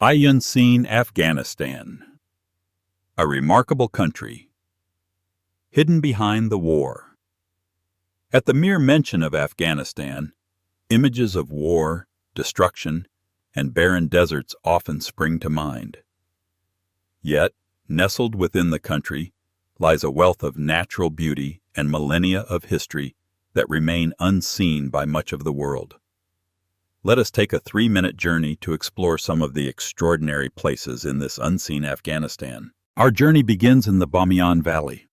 Unseen Afghanistan, a remarkable country, hidden behind the war. At the mere mention of Afghanistan, images of war, destruction, and barren deserts often spring to mind. Yet, nestled within the country, lies a wealth of natural beauty and millennia of history that remain unseen by much of the world. Let us take a 3-minute journey to explore some of the extraordinary places in this unseen Afghanistan. Our journey begins in the Bamiyan Valley.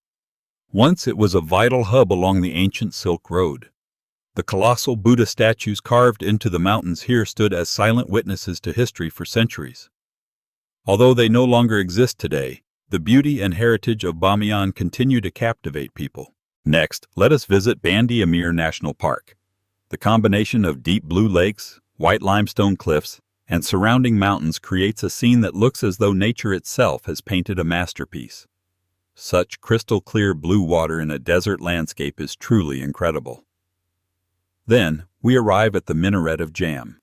Once it was a vital hub along the ancient Silk Road. The colossal Buddha statues carved into the mountains here stood as silent witnesses to history for centuries. Although they no longer exist today, the beauty and heritage of Bamiyan continue to captivate people. Next, let us visit Bandi Amir National Park. The combination of deep blue lakes, white limestone cliffs, and surrounding mountains creates a scene that looks as though nature itself has painted a masterpiece. Such crystal-clear blue water in a desert landscape is truly incredible. Then, we arrive at the Minaret of Jam.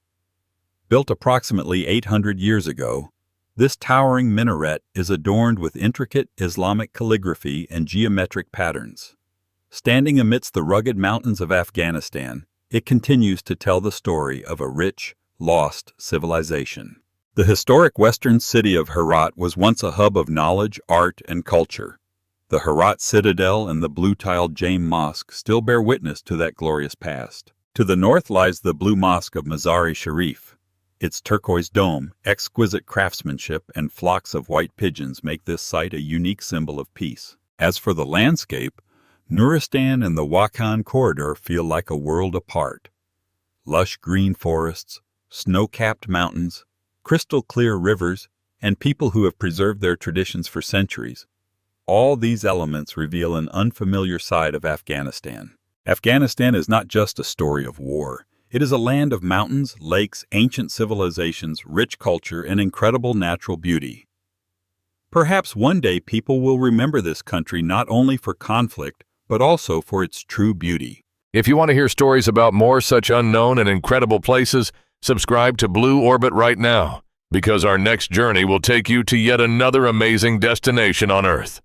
Built approximately 800 years ago, this towering minaret is adorned with intricate Islamic calligraphy and geometric patterns. Standing amidst the rugged mountains of Afghanistan, it continues to tell the story of a rich, lost civilization. The historic western city of Herat was once a hub of knowledge, art, and culture. The Herat Citadel and the blue-tiled Jam Mosque still bear witness to that glorious past. To the north lies the Blue Mosque of Mazar-e-Sharif. Its turquoise dome, exquisite craftsmanship, and flocks of white pigeons make this site a unique symbol of peace. As for the landscape, Nuristan and the Wakhan corridor feel like a world apart. Lush green forests, snow-capped mountains, crystal-clear rivers, and people who have preserved their traditions for centuries. All these elements reveal an unfamiliar side of Afghanistan. Afghanistan is not just a story of war. It is a land of mountains, lakes, ancient civilizations, rich culture, and incredible natural beauty. Perhaps one day people will remember this country not only for conflict, but also for its true beauty. If you want to hear stories about more such unknown and incredible places, subscribe to Blue Orbit right now, because our next journey will take you to yet another amazing destination on Earth.